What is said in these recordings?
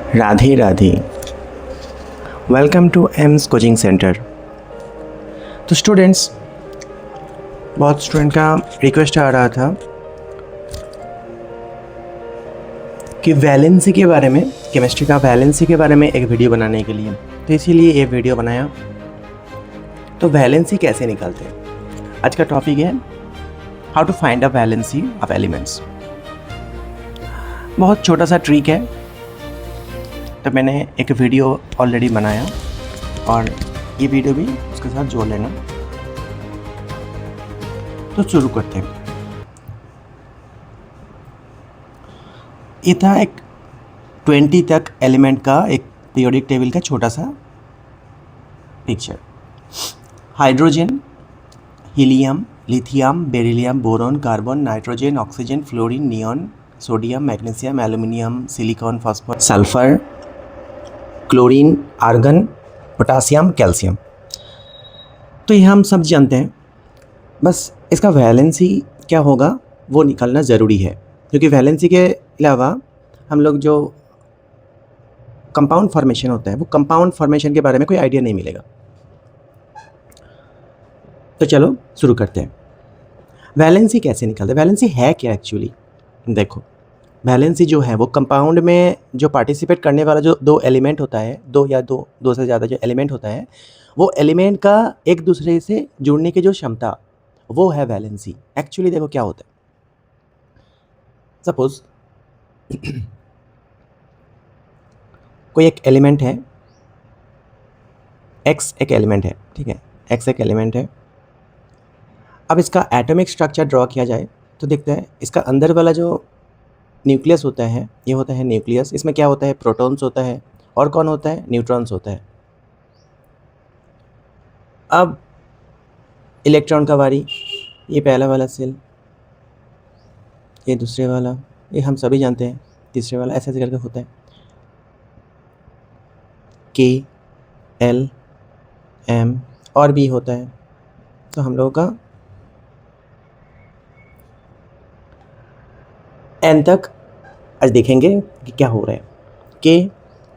Radhe Radhe. Welcome to AIIMS coaching centre. तो students, बहुत student का रिक्वेस्ट आ रहा था कि वैलेंसी के बारे में, केमिस्ट्री का वैलेंसी के बारे में एक वीडियो बनाने के लिए, तो इसीलिए ये वीडियो बनाया। तो वैलेंसी कैसे निकालते हैं, आज का टॉपिक है how to find a valency of elements. बहुत छोटा सा ट्रिक है, तो मैंने एक वीडियो ऑलरेडी बनाया और ये वीडियो भी उसके साथ जोड़ लेना। तो शुरू करते हैं। ये था एक 20 तक एलिमेंट का एक पीरियोडिक टेबल का छोटा सा picture. Hydrogen, helium, lithium, beryllium, boron, carbon, nitrogen, oxygen, fluorine, neon, sodium, magnesium, aluminium, silicon, phosphorus, sulphur, chlorine, argon, potassium, calcium. तो ये हम सब जानते हैं, बस इसका वैलेंसी क्या होगा वो निकालना ज़रूरी है, क्योंकि वैलेंसी के अलावा हम लोग जो कंपाउंड फॉर्मेशन होता है वो कंपाउंड फॉर्मेशन के बारे में कोई आइडिया नहीं मिलेगा। तो चलो शुरू करते हैं। वैलेंसी कैसे निकालते हैं, वैलेंसी है क्या एक्चुअली। देखो, वैलेंसी जो है वो कंपाउंड में जो पार्टिसिपेट करने वाला जो दो एलिमेंट होता है, दो से ज़्यादा जो एलिमेंट होता है, वो एलिमेंट का एक दूसरे से जुड़ने की जो क्षमता, वो है वैलेंसी। एक्चुअली देखो क्या होता है। सपोज कोई एक एलिमेंट है, एक्स एक एलिमेंट है, ठीक है, एक्स एक एलिमेंट है। अब इसका एटॉमिक स्ट्रक्चर ड्रॉ किया जाए तो देखते हैं इसका अंदर वाला जो न्यूक्लियस होता है, ये होता है न्यूक्लियस। इसमें क्या होता है, प्रोटॉन्स होता है, और कौन होता है, न्यूट्रॉन्स होता है। अब इलेक्ट्रॉन का बारी, ये पहला वाला सेल, ये दूसरे वाला, ये हम सभी जानते हैं, तीसरे वाला, ऐसे ऐसे करके होता है। के, एल, एम और बी होता है। तो हम लोगों का एन तक आज देखेंगे कि क्या हो रहा है।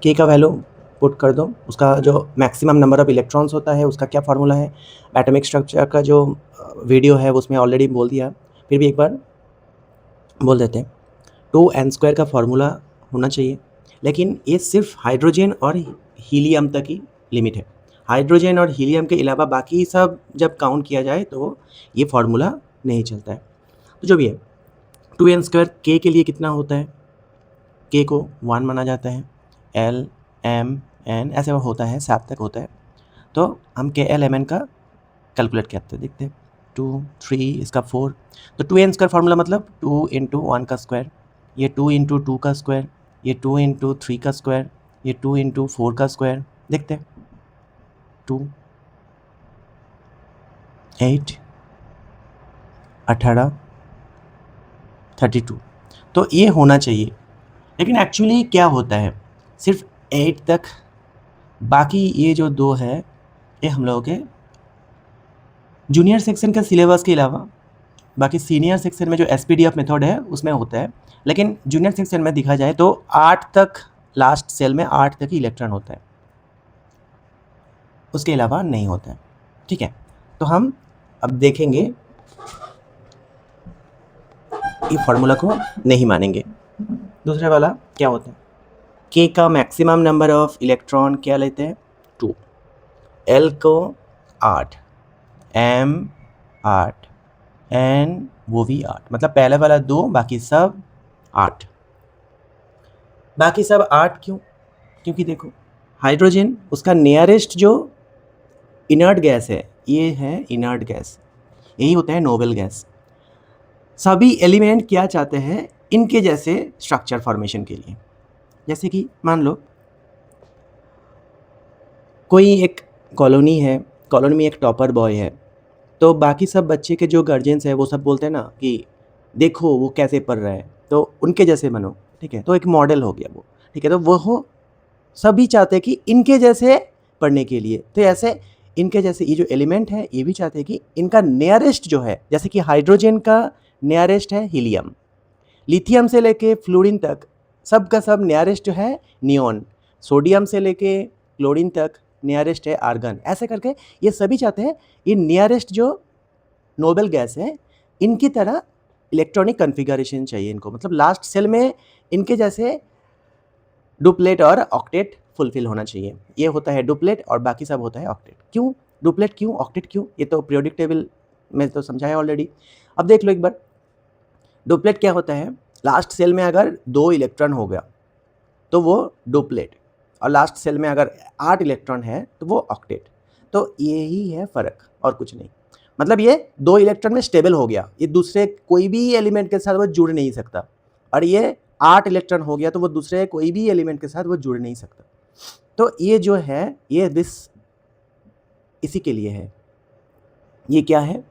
के का वैल्यू पुट कर दो, उसका जो मैक्सिमम नंबर ऑफ इलेक्ट्रॉन्स होता है उसका क्या फार्मूला है। एटॉमिक स्ट्रक्चर का जो वीडियो है उसमें ऑलरेडी बोल दिया, फिर भी एक बार बोल देते हैं। 2n² का फार्मूला होना चाहिए, लेकिन ये सिर्फ हाइड्रोजन और हीलियम तक ही लिमिट है। हाइड्रोजन और हीलियम के अलावा बाकी सब जब काउंट किया जाए तो ये फार्मूला नहीं चलता है। तो जो भी है, 2n² के लिए कितना होता है, के को 1 माना जाता है, एल, एम, एन ऐसे होता है, 7 तक होता है। तो हम के एल एम एन का कैलकुलेट करते हैं, देखते हैं। 2, 3, इसका 4। तो 2n² फार्मूला मतलब 2 × 1 का स्क्वायर, ये 2 × 2 का स्क्वायर, ये 2 × 3 का स्क्वायर, ये 2 × 4 का स्क्वायर। देखते हैं, 2, 8, 18, 32। तो ये होना चाहिए, लेकिन एक्चुअली क्या होता है, सिर्फ 8 तक। बाकी ये जो 2 है ये हम लोगों के जूनियर सेक्शन का सिलेबस के अलावा बाकी सीनियर सेक्शन में जो SPDF मेथड है उसमें होता है, लेकिन जूनियर सेक्शन में देखा जाए तो 8 तक, लास्ट सेल में 8 तक ही इलेक्ट्रॉन होता है, उसके अलावा नहीं होता है। ठीक है, तो हम अब देखेंगे, ये फार्मूला को नहीं मानेंगे। दूसरे वाला क्या होता है, के का मैक्सिमम नंबर ऑफ इलेक्ट्रॉन क्या लेते हैं, 2, एल को 8, एम 8, एन वो भी 8, मतलब पहले वाला 2, बाकी सब 8। बाकी सब 8 क्यों, क्योंकि देखो हाइड्रोजन उसका नियरेस्ट जो इनर्ट गैस है, ये है इनर्ट गैस, यही होता है नोबल गैस। सभी एलिमेंट क्या चाहते हैं, इनके जैसे स्ट्रक्चर फॉर्मेशन के लिए। जैसे कि मान लो कोई एक कॉलोनी है, कॉलोनी में एक टॉपर बॉय है, तो बाकी सब बच्चे के जो गार्जियंस है वो सब बोलते हैं ना कि देखो वो कैसे पढ़ रहा है, तो उनके जैसे बनो। ठीक है, तो एक मॉडल हो गया वो। ठीक है, तो वो सभी चाहते हैं कि इनके जैसे पढ़ने के लिए, तो ऐसे इनके जैसे ये जो एलिमेंट है ये भी चाहते हैं कि इनका नियरेस्ट जो है, जैसे कि हाइड्रोजन का नियरेस्ट है हीलियम, लिथियम से लेके फ्लोरीन तक सब का सब नियरेस्ट जो है नियॉन, सोडियम से लेके क्लोरीन तक नियरेस्ट है आर्गन, ऐसे करके ये सभी चाहते हैं ये नियरेस्ट जो नोबल गैस है इनकी तरह इलेक्ट्रॉनिक कन्फिगरेशन चाहिए इनको, मतलब लास्ट सेल में इनके जैसे डुप्लेट और ऑक्टेट फुलफिल होना चाहिए। ये होता है डुप्लेट और बाकी सब होता है ऑक्टेट। क्यों डुप्लेट, क्यों ऑक्टेट, क्यों? ये तो पीरियोडिक टेबल में तो समझाया ऑलरेडी। अब देख लो एक बार, डुप्लेट क्या होता है, लास्ट सेल में अगर 2 इलेक्ट्रॉन हो गया तो वो डुप्लेट, और लास्ट सेल में अगर 8 इलेक्ट्रॉन है तो वो ऑक्टेट। तो यही है फ़र्क और कुछ नहीं। मतलब ये 2 इलेक्ट्रॉन में स्टेबल हो गया, ये दूसरे कोई भी एलिमेंट के साथ वो जुड़ नहीं सकता, और ये 8 इलेक्ट्रॉन हो गया तो वो दूसरे कोई भी एलिमेंट के साथ वो जुड़ नहीं सकता। तो ये जो है ये इसी के लिए है। ये क्या है?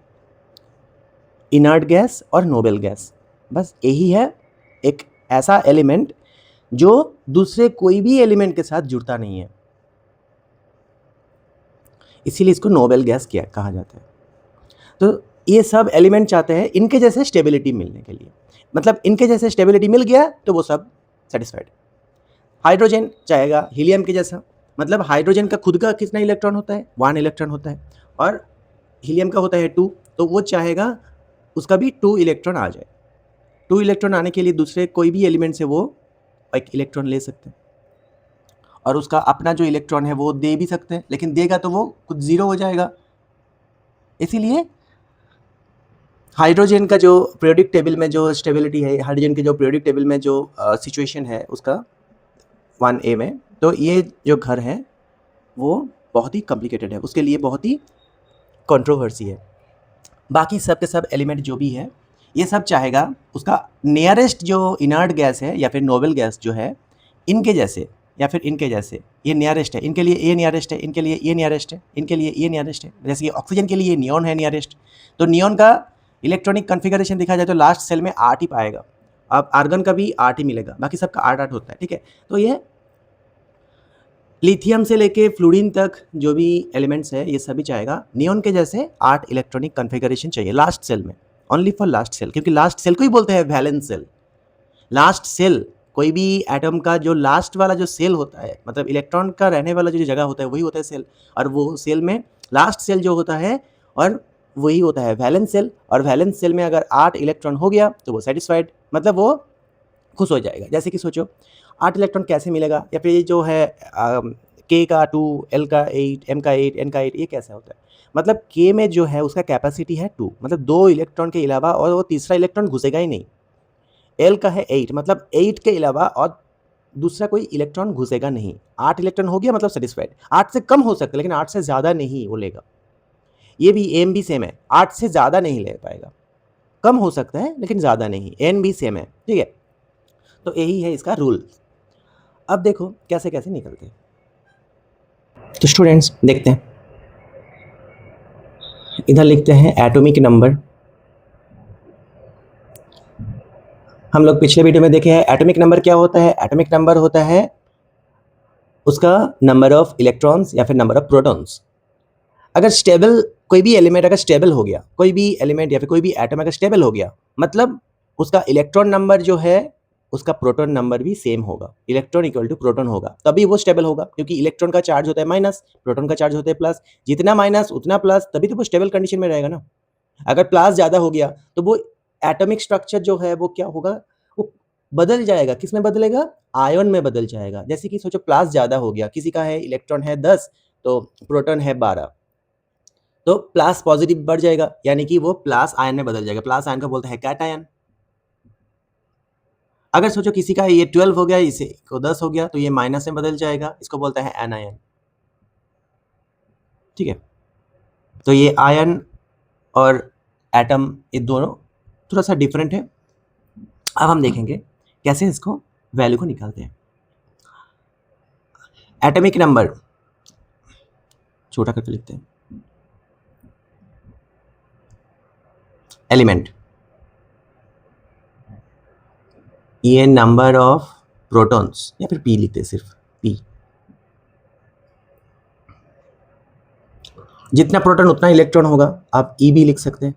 इनर्ट गैस और नोबल गैस, बस यही है एक ऐसा एलिमेंट जो दूसरे कोई भी एलिमेंट के साथ जुड़ता नहीं है, इसीलिए इसको नोबल गैस क्या कहा जाता है। तो ये सब एलिमेंट चाहते हैं इनके जैसे स्टेबिलिटी मिलने के लिए, मतलब इनके जैसे स्टेबिलिटी मिल गया तो वो सब सेटिस्फाइड। हाइड्रोजन चाहेगा हीलियम के जैसा, मतलब हाइड्रोजन का खुद का कितना इलेक्ट्रॉन होता है? 1 इलेक्ट्रॉन होता है, और हीलियम का होता है 2, तो वो चाहेगा उसका भी 2 इलेक्ट्रॉन आ जाए। 2 इलेक्ट्रॉन आने के लिए दूसरे कोई भी एलिमेंट से वो एक इलेक्ट्रॉन ले सकते हैं, और उसका अपना जो इलेक्ट्रॉन है वो दे भी सकते हैं, लेकिन देगा तो वो कुछ 0 हो जाएगा। इसीलिए हाइड्रोजन का जो पीरियोडिक टेबल में जो स्टेबिलिटी है, हाइड्रोजन के जो पीरियोडिक टेबल में जो सिचुएशन है उसका 1A में, तो ये जो घर है वो बहुत ही कॉम्प्लिकेटेड है, उसके लिए बहुत ही कंट्रोवर्सी है। बाकी सब के सब एलिमेंट जो भी है ये सब चाहेगा उसका नियरेस्ट जो इनर्ट गैस है या फिर नोबल गैस जो है इनके जैसे या फिर इनके जैसे, ये नियरेस्ट है, इनके लिए ये नियरेस्ट है, इनके लिए ये नियरेस्ट है, इनके लिए ये नियरेस्ट है। जैसे कि ऑक्सीजन के लिए नियॉन है नियरेस्ट, तो नियॉन का इलेक्ट्रॉनिक कन्फिगरेशन देखा जाए तो लास्ट सेल में 8 ही पाएगा। अब आर्गन का भी 8 ही मिलेगा, बाकी सबका 8-8 होता है, ठीक है। तो ये लिथियम से लेके फ्लूरीन तक जो भी एलिमेंट्स है ये सभी चाहेगा नियॉन के जैसे 8 इलेक्ट्रॉनिक कन्फिगरेशन चाहिए लास्ट सेल में, ओनली फॉर लास्ट सेल, क्योंकि लास्ट सेल को ही बोलते हैं वैलेंस सेल। लास्ट सेल कोई भी एटम का जो लास्ट वाला जो सेल होता है, मतलब इलेक्ट्रॉन का रहने वाला जो जगह होता है वही होता है सेल, और वो सेल में लास्ट सेल जो होता है और वही होता है वैलेंस सेल। और वैलेंस सेल में अगर 8 इलेक्ट्रॉन हो गया तो वो सेटिस्फाइड, मतलब वो खुश हो जाएगा। जैसे कि सोचो 8 इलेक्ट्रॉन कैसे मिलेगा, या फिर ये जो है K का 2, L का 8, M का 8, N का 8, ये कैसे होता है? मतलब K में जो है उसका कैपेसिटी है 2, मतलब 2 इलेक्ट्रॉन के अलावा और वो तीसरा इलेक्ट्रॉन घुसेगा ही नहीं। L का है 8, मतलब 8 के अलावा और दूसरा कोई इलेक्ट्रॉन घुसेगा नहीं। 8 इलेक्ट्रॉन हो गया मतलब सेटिस्फाइड। 8 से कम हो सकता है लेकिन 8 से ज़्यादा नहीं वो लेगा। ये भी M भी सेम है, 8 से ज़्यादा नहीं ले पाएगा, कम हो सकता है लेकिन ज़्यादा नहीं। N भी सेम है, ठीक है। तो यही है इसका रूल। अब देखो कैसे कैसे निकलते हैं। तो स्टूडेंट्स देखते हैं, इधर लिखते हैं एटॉमिक नंबर। हम लोग पिछले वीडियो में देखे हैं एटॉमिक नंबर क्या होता है। एटॉमिक नंबर होता है उसका नंबर ऑफ इलेक्ट्रॉन्स या फिर नंबर ऑफ प्रोटॉन्स। अगर स्टेबल कोई भी एलिमेंट अगर स्टेबल हो गया, कोई भी एलिमेंट या फिर कोई भी एटम अगर स्टेबल हो गया, मतलब उसका इलेक्ट्रॉन नंबर जो है उसका प्रोटॉन नंबर भी सेम होगा। इलेक्ट्रॉन इक्वल टू प्रोटॉन होगा, तभी वो स्टेबल होगा, क्योंकि इलेक्ट्रॉन का चार्ज होता है माइनस, प्रोटॉन का चार्ज होता है प्लस। जितना माइनस उतना प्लस, तभी तो वो स्टेबल कंडीशन में रहेगा ना। अगर प्लस ज़्यादा हो गया तो वो एटॉमिक स्ट्रक्चर जो है वो क्या होगा, वो बदल जाएगा। किस में बदलेगा? आयन में बदल जाएगा। जैसे कि सोचो प्लस ज़्यादा हो गया, किसी का है इलेक्ट्रॉन है 10 तो प्रोटॉन है 12, तो प्लस पॉजिटिव बढ़ जाएगा, यानी कि वो प्लस आयन में बदल जाएगा। प्लस आयन का बोलते हैं कैटायन। अगर सोचो किसी का ये 12 हो गया, इसे को 10 हो गया, तो ये माइनस में बदल जाएगा, इसको बोलता है एनायन, ठीक है। तो ये आयन और एटम ये दोनों थोड़ा सा डिफरेंट है। अब हम देखेंगे कैसे इसको वैल्यू को निकालते हैं। एटॉमिक नंबर छोटा करके लिखते हैं, एलिमेंट, ये नंबर ऑफ प्रोटॉन्स या फिर पी लिखते हैं, सिर्फ पी। जितना प्रोटॉन उतना इलेक्ट्रॉन होगा, आप ई भी लिख सकते हैं।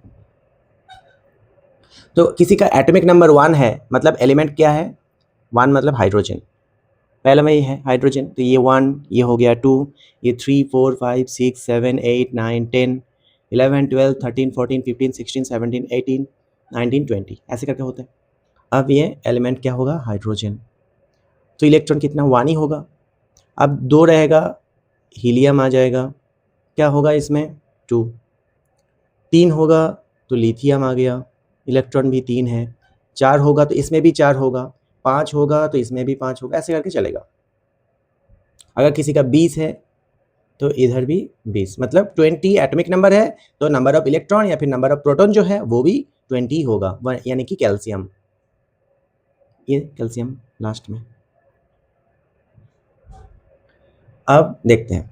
तो किसी का एटॉमिक नंबर 1 है, मतलब एलिमेंट क्या है? 1 मतलब हाइड्रोजन, पहला में ये है हाइड्रोजन, तो ये 1, ये हो गया 2, ये 3 4 5 6 7 8 9 10 11 12 13 14 15 16 17 18 19 20 ऐसे करके होते हैं। अब ये एलिमेंट क्या होगा, हाइड्रोजन, तो इलेक्ट्रॉन कितना 1 ही होगा। अब 2 रहेगा, हीलियम आ जाएगा, क्या होगा इसमें 2, 3 होगा तो लिथियम आ गया, इलेक्ट्रॉन भी 3 है, 4 होगा तो इसमें भी 4 होगा, 5 होगा तो इसमें भी 5 होगा, ऐसे करके चलेगा। अगर किसी का 20 है तो इधर भी 20, मतलब 20 एटॉमिक नंबर है तो नंबर ऑफ इलेक्ट्रॉन या फिर नंबर ऑफ प्रोटॉन जो है वो भी 20 होगा, यानी कि कैल्शियम, ये कैल्शियम लास्ट में। अब देखते हैं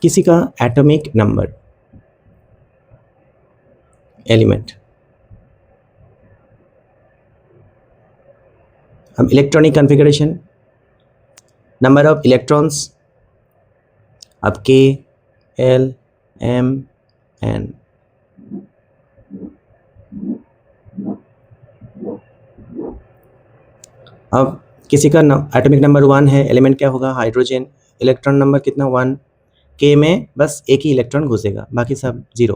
किसी का एटॉमिक नंबर एलिमेंट, अब electronic configuration, number of electrons, अब K L M N, अब किसी का एटॉमिक नंबर 1 है, एलिमेंट क्या होगा हाइड्रोजन, इलेक्ट्रॉन नंबर कितना 1, K में बस एक ही इलेक्ट्रॉन घुसेगा, बाकी सब 0।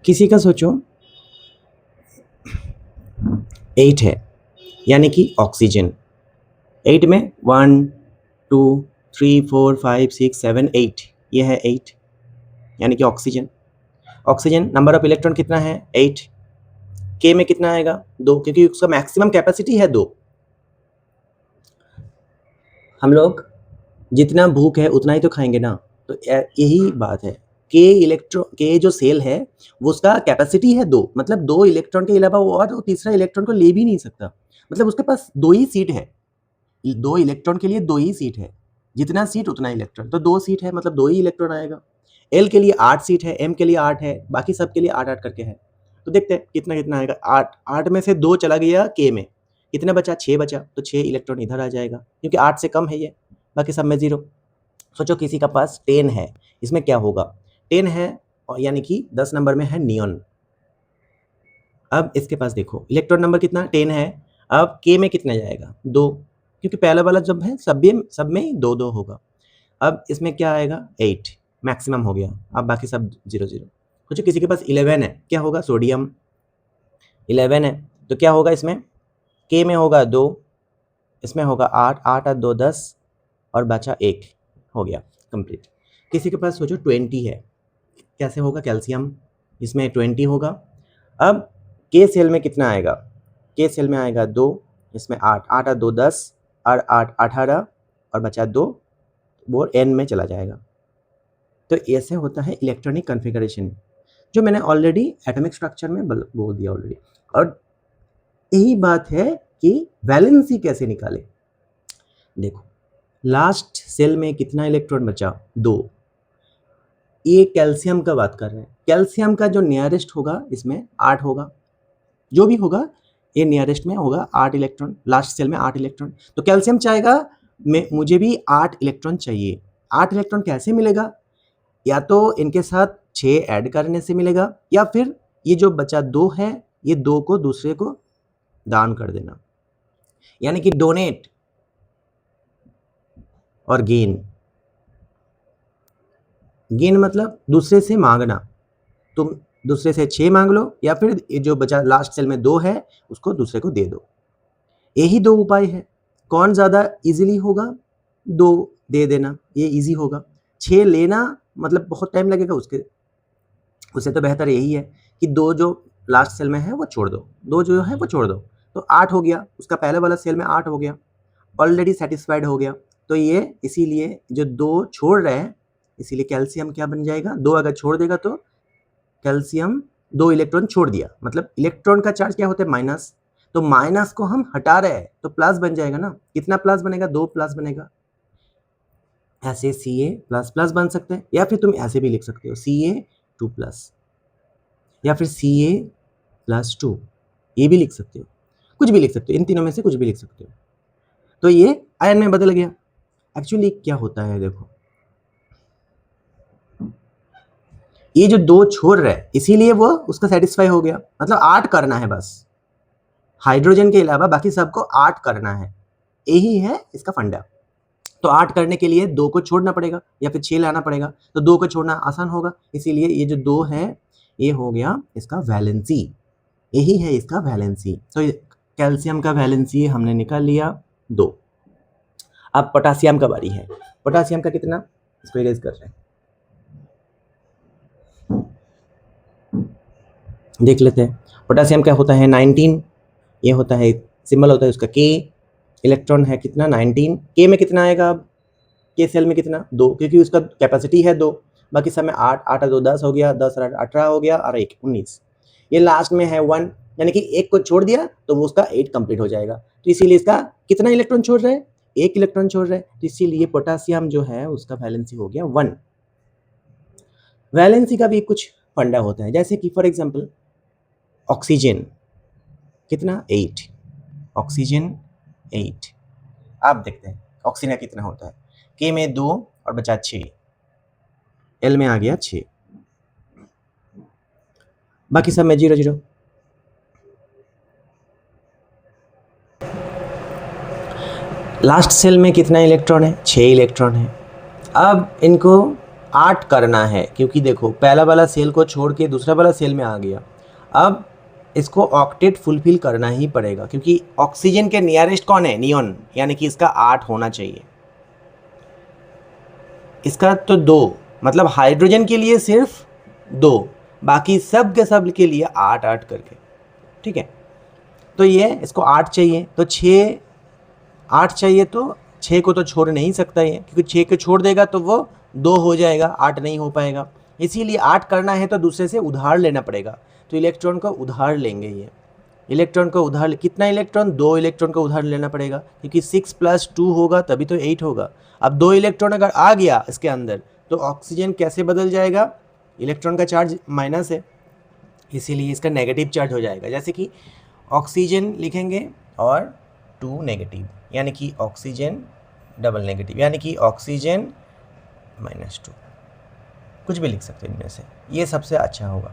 किसी का सोचो 8 है, यानी कि ऑक्सीजन, 8 में 1 2 3 4 5 6 7 8, ये है 8, यानी कि oxygen. Oxygen number of electron कितना है 8, K में कितना आएगा 2, क्योंकि उसका मैक्सिमम कैपेसिटी है 2। हम लोग जितना भूख है उतना ही तो खाएंगे ना, तो यही बात है, के जो सेल है वो उसका कैपेसिटी है 2, मतलब 2 इलेक्ट्रॉन के अलावा वो और तीसरा इलेक्ट्रॉन को ले भी नहीं सकता, मतलब उसके पास 2 ही सीट है, 2 इलेक्ट्रॉन के लिए 2 ही सीट है, जितना सीट उतना इलेक्ट्रॉन, तो 2 सीट है मतलब 2 ही इलेक्ट्रॉन आएगा। एल के लिए 8 सीट है, एम के लिए 8 है, बाकी सब के लिए 8 8 करके है, तो देखते हैं कितना कितना आएगा। 8 8 में से 2 चला गया के में, कितना बचा 6 बचा, तो 6 इलेक्ट्रॉन इधर आ जाएगा, क्योंकि 8 से कम है ये, बाकी सब में 0। सोचो किसी का पास 10 है, इसमें क्या होगा 10 है और यानी कि 10 नंबर में है नियॉन। अब इसके पास देखो इलेक्ट्रॉन नंबर कितना 10 है, अब के में कितना जाएगा 2, क्योंकि पहला वाला जब है सब में 2 2 होगा। अब इसमें क्या आएगा 8, मैक्सिमम हो गया, अब बाकी सब 0 0। सोचो किसी के पास 11 है, क्या होगा सोडियम, 11 है तो क्या होगा इसमें के में होगा 2, इसमें होगा 8 8 8 2 10 और बचा 1, हो गया कंप्लीट। किसी के पास सोचो 20 है, कैसे होगा कैल्शियम, इसमें 20 होगा। अब के सेल में कितना आएगा, के सेल में आएगा 2, इसमें 8 8 8 2 10 और 8 18 और बचा 2, वो एन में चला जाएगा। तो ऐसे होता है इलेक्ट्रॉनिक कॉन्फ़िगरेशन, जो मैंने ऑलरेडी एटॉमिक स्ट्रक्चर में बोल दिया ऑलरेडी। और यही बात है कि वैलेंसी कैसे निकाले। देखो लास्ट सेल में कितना इलेक्ट्रॉन बचा 2, ये कैल्शियम का बात कर रहे हैं, कैल्शियम का जो नियरेस्ट होगा इसमें 8 होगा, जो भी होगा ये नियरेस्ट में होगा 8 इलेक्ट्रॉन, लास्ट सेल में 8 इलेक्ट्रॉन, तो कैल्शियम चाहेगा मुझे भी 8 इलेक्ट्रॉन चाहिए। 8 इलेक्ट्रॉन कैसे मिलेगा, या तो इनके साथ 6 ऐड करने से मिलेगा, या फिर ये जो बचा 2 है ये 2 को दूसरे को दान कर देना, यानी कि डोनेट और गेन। गेन मतलब दूसरे से मांगना, तुम दूसरे से 6 मांग लो या फिर ये जो बचा लास्ट सेल में 2 है उसको दूसरे को दे दो, यही 2 उपाय है। कौन ज़्यादा इजीली होगा, 2 दे देना ये इजी होगा, 6 लेना मतलब बहुत टाइम लगेगा, उससे तो बेहतर यही है कि 2 जो लास्ट सेल में है वो छोड़ दो, 2 जो है वो छोड़ दो, तो 8 हो गया, उसका पहले वाला सेल में 8 हो गया, ऑलरेडी सेटिस्फाइड हो गया। तो ये इसीलिए जो 2 छोड़ रहे हैं, इसीलिए कैल्शियम क्या बन जाएगा, 2 अगर छोड़ देगा तो कैल्शियम 2 इलेक्ट्रॉन छोड़ दिया, मतलब इलेक्ट्रॉन का चार्ज क्या होता है माइनस, तो माइनस को हम हटा रहे हैं तो प्लस बन जाएगा ना, कितना प्लस बनेगा 2 प्लस बनेगा, ऐसे Ca प्लस प्लस बन सकते हैं, या फिर तुम ऐसे भी लिख सकते हो Ca2 प्लस, या फिर Ca+2, ये भी लिख सकते हो, कुछ भी लिख सकते हो, इन तीनों में से कुछ भी लिख सकते हो। तो ये आयन में बदल गया। एक्चुअली क्या होता है देखो, ये जो 2 छोड़ रहा है इसीलिए वो उसका सेटिस्फाई हो गया, मतलब 8 करना है बस, हाइड्रोजन के अलावा बाकी सबको 8 करना है, यही है इसका फंडा। तो 8 करने के लिए 2 को छोड़ना पड़ेगा या फिर 6 लाना पड़ेगा, तो 2 को छोड़ना आसान होगा, इसीलिए ये जो 2 है ये हो गया इसका वैलेंसी, यही है इसका वैलेंसी। तो कैल्शियम का वैलेंसी हमने निकाल लिया 2। अब पोटासियम का बारी है। पोटासियम का कितना, इसको इरेज कर रहे हैं, देख लेते हैं। पोटासियम का होता है 19, ये होता है सिंबल होता है उसका K, इलेक्ट्रॉन है कितना 19, K में कितना आएगा, अब K सेल में कितना 2, क्योंकि उसका कैपेसिटी है 2, बाकी सब में 8, 8 2 10 हो गया, 10 8 18 हो गया और 1 19, ये लास्ट में है 1, यानी कि एक को छोड़ दिया तो वो उसका 8 कंप्लीट हो जाएगा। तो इसीलिए इसका कितना इलेक्ट्रॉन छोड़ रहा है, 1 इलेक्ट्रॉन छोड़ रहा है, तो इसीलिए पोटासियम जो है उसका वैलेंसी हो गया 1। वैलेंसी का भी कुछ फंडा होता है, जैसे कि फॉर एग्जांपल ऑक्सीजन कितना 8, ऑक्सीजन 8, आप देखते हैं ऑक्सीजन कितना होता है, K में 2 और बचा 6, L में आ गया 6, बाकी सब में 0 0। लास्ट सेल में कितना इलेक्ट्रॉन है, 6 इलेक्ट्रॉन है। अब इनको 8 करना है, क्योंकि देखो पहला वाला सेल को छोड़ के दूसरा वाला सेल में आ गया, अब इसको ऑक्टेट फुलफिल करना ही पड़ेगा, क्योंकि ऑक्सीजन के नियरेस्ट कौन है, नियॉन, यानी कि इसका 8 होना चाहिए, इसका तो 2, मतलब हाइड्रोजन के लिए सिर्फ 2, बाकी सब के सब के लिए 8 8 करके, ठीक है। तो ये इसको 8 चाहिए, तो 6 8 चाहिए, तो 6 को तो छोड़ नहीं सकता ये, क्योंकि 6 को छोड़ देगा तो वो 2 हो जाएगा, 8 नहीं हो पाएगा, इसीलिए 8 करना है तो दूसरे से उधार लेना पड़ेगा, तो इलेक्ट्रॉन को उधार लेंगे, ये इलेक्ट्रॉन को उधार, कितना इलेक्ट्रॉन, 2 इलेक्ट्रॉन को उधार लेना पड़ेगा, क्योंकि 6 + 2 होगा तभी तो 8 होगा। अब 2 इलेक्ट्रॉन अगर आ गया इसके अंदर तो ऑक्सीजन कैसे बदल जाएगा, इलेक्ट्रॉन का चार्ज माइनस है, इसीलिए इसका नेगेटिव चार्ज हो जाएगा, जैसे कि ऑक्सीजन लिखेंगे और 2 नेगेटिव, यानी कि ऑक्सीजन डबल नेगेटिव, यानी कि ऑक्सीजन -2, कुछ भी लिख सकते हैं इनमें से, ये सबसे अच्छा होगा।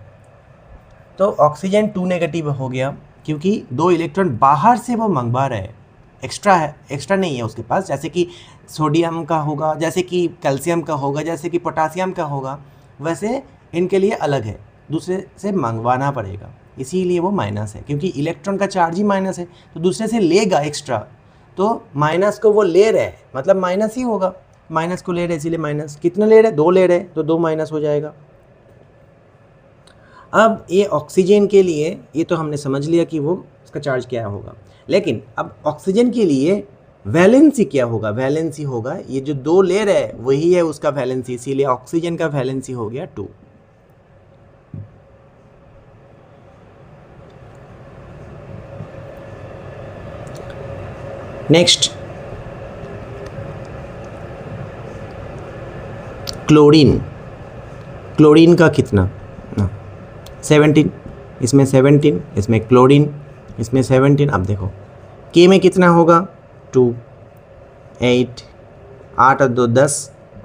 तो ऑक्सीजन 2 नेगेटिव हो गया, क्योंकि 2 इलेक्ट्रॉन बाहर से वो मंगवा रहे हैं, एक्स्ट्रा है, एक्स्ट्रा नहीं है उसके पास, जैसे कि सोडियम का होगा, जैसे कि कैल्शियम का होगा, जैसे कि पोटासियम का होगा, वैसे इनके लिए अलग है, दूसरे से मंगवाना पड़ेगा, इसीलिए वो माइनस है, क्योंकि इलेक्ट्रॉन का चार्ज ही माइनस है, तो दूसरे से लेगा एक्स्ट्रा, तो माइनस को वो ले रहे हैं, मतलब माइनस ही होगा, माइनस को ले रहे इसीलिए माइनस, कितना ले रहे, 2 ले रहे, तो 2 माइनस हो जाएगा। अब ये ऑक्सीजन के लिए ये तो हमने समझ लिया कि वो उसका चार्ज क्या होगा, लेकिन अब ऑक्सीजन के लिए वैलेंसी क्या होगा, वैलेंसी होगा ये जो 2 ले रहे हैं वही है उसका वैलेंसी, इसीलिए ऑक्सीजन का वैलेंसी हो गया 2। नेक्स्ट क्लोरीन, क्लोरीन का कितना 17, इसमें 17, इसमें क्लोरीन, इसमें 17, अब देखो K में कितना होगा 2 8 8 और 2 10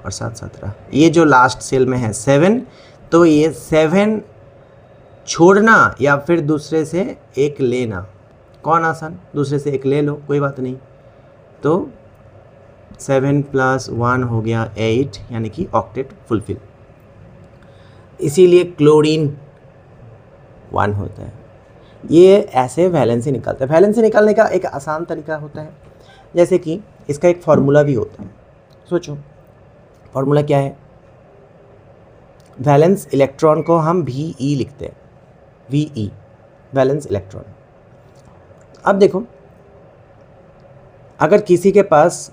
और 7 17, ये जो लास्ट सेल में है 7, तो ये 7 छोड़ना या फिर दूसरे से एक लेना, कौन आसान, दूसरे से एक ले लो कोई बात नहीं, तो 7 + 1 हो गया 8, यानी कि ऑक्टेट फुलफिल, इसीलिए क्लोरीन 1 होता है। ये ऐसे वैलेंसी निकालता है, वैलेंसी निकालने का एक आसान तरीका होता है, जैसे कि इसका एक फार्मूला भी होता है, सोचो फार्मूला क्या है, वैलेंस इलेक्ट्रॉन को हम VE लिखते हैं, VE वैलेंस इलेक्ट्रॉन। अब देखो अगर किसी के पास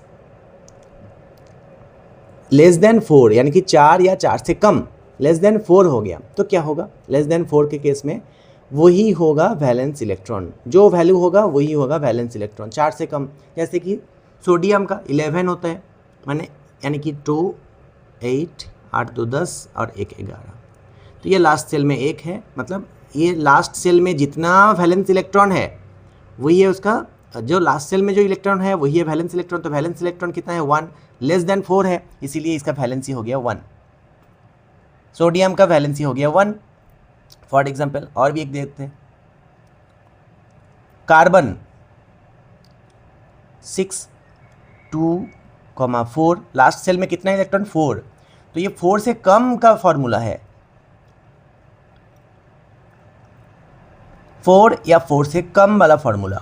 <4 यानी कि 4 या 4 से कम, <4 हो गया तो क्या होगा, <4 के केस में वही होगा वैलेंस इलेक्ट्रॉन, जो वैल्यू होगा वही होगा वैलेंस इलेक्ट्रॉन, 4 से कम, जैसे कि सोडियम का 11 होता है, माने यानी कि 2 8 8 2 10 और 1 11, तो ये लास्ट सेल में 1 है, मतलब ये लास्ट सेल में जितना वैलेंस इलेक्ट्रॉन है वही है उसका, जो लास्ट सेल में जो इलेक्ट्रॉन है वही है वैलेंस इलेक्ट्रॉन, तो वैलेंस इलेक्ट्रॉन कितना है 1, <4 है, इसीलिए इसका वैलेंसी हो गया 1। सोडियम का वैलेंसी हो गया 1 फॉर एग्जाम्पल। और भी एक देखते हैं, कार्बन 6 2,4, लास्ट सेल में कितना इलेक्ट्रॉन 4, तो ये 4 से कम का फॉर्मूला है, 4 या 4 से कम वाला फॉर्मूला।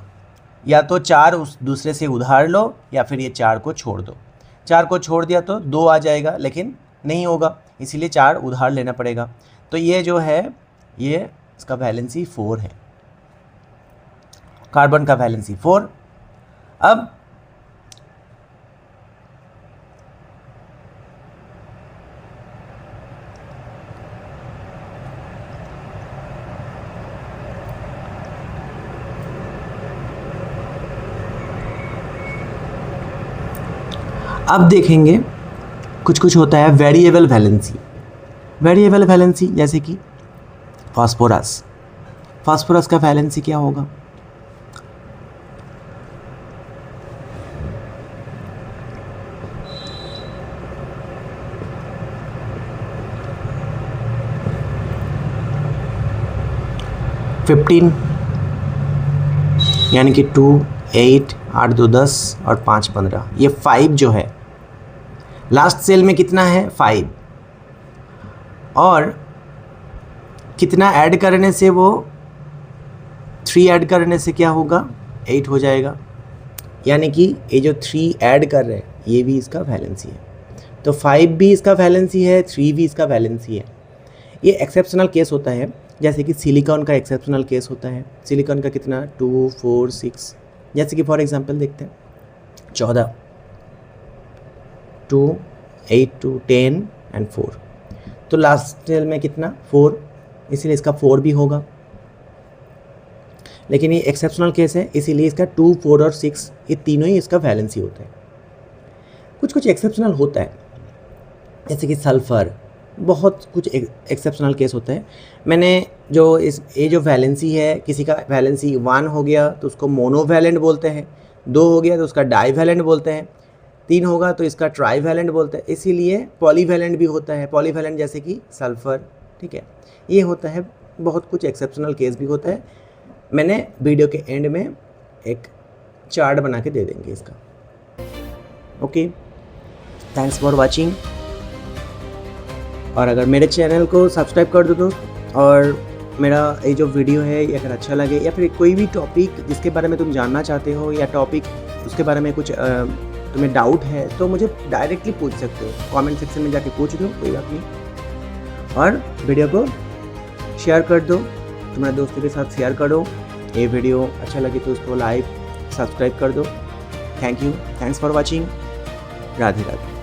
या तो 4 उस दूसरे से उधार लो या फिर ये 4 को छोड़ दो। 4 को छोड़ दिया तो 2 आ जाएगा, लेकिन नहीं होगा, इसीलिए 4 उधार लेना पड़ेगा। तो ये जो है ये इसका वैलेंसी 4 है, कार्बन का वैलेंसी 4। अब देखेंगे कुछ होता है वेरिएबल वैलेंसी। वेरिएबल वैलेंसी जैसे कि फास्फोरस, फास्फोरस का वैलेंसी क्या होगा? $15 यानी कि 2 8 8 2 10 और 5 15, ये 5 जो है लास्ट सेल में कितना है 5, और कितना ऐड करने से वो 3 ऐड करने से क्या होगा 8 हो जाएगा। यानी कि ये जो 3 ऐड कर रहे हैं ये भी इसका वैलेंसी है, तो 5 भी इसका वैलेंसी है, 3 भी इसका वैलेंसी है। ये एक्सेप्शनल केस होता है, जैसे कि सिलिकॉन का एक्सेप्शनल केस होता है। सिलिकॉन का कितना 2 4 6, जैसे कि फॉर एग्जांपल देखते हैं 14 2 8 2 10 एंड 4, तो लास्ट सेल में कितना 4, इसीलिए इसका 4 भी होगा। लेकिन ये एक्सेप्शनल केस है, इसीलिए इसका 2 4 और 6 ये तीनों ही इसका वैलेंसी होता है। कुछ एक्सेप्शनल होता है, जैसे कि सल्फ़र, बहुत कुछ एक्सेप्शनल केस होता है। मैंने जो ये जो वैलेंसी है, किसी का वैलेंसी 1 हो गया तो उसको मोनोवैलेंट बोलते हैं, 2 हो गया तो उसका डाईवैलेंट बोलते हैं, 3 होगा तो इसका ट्राईवैलेंट बोलते हैं। इसीलिए पॉलीवैलेंट भी होता है, पॉलीवैलेंट जैसे कि सल्फ़र, ठीक है, ये होता है। बहुत कुछ एक्सेप्शनल केस भी होता है। मैंने वीडियो के एंड में एक चार्ट बना के दे देंगे इसका। Okay, thanks for watching. और अगर मेरे चैनल को सब्सक्राइब कर दो तो, और मेरा ये जो वीडियो है ये अगर अच्छा लगे, या फिर कोई भी टॉपिक जिसके बारे में तुम जानना चाहते हो, या टॉपिक उसके बारे में कुछ तुम्हें डाउट है, तो मुझे डायरेक्टली पूछ सकते हो, कमेंट सेक्शन में जाके पूछ दो, कोई बात नहीं। और वीडियो को शेयर कर दो, तुम्हारे दोस्तों के साथ शेयर करो। ये वीडियो अच्छा लगे तो उसको लाइक सब्सक्राइब कर दो। Thank you, thanks for watching. Radhe Radhe.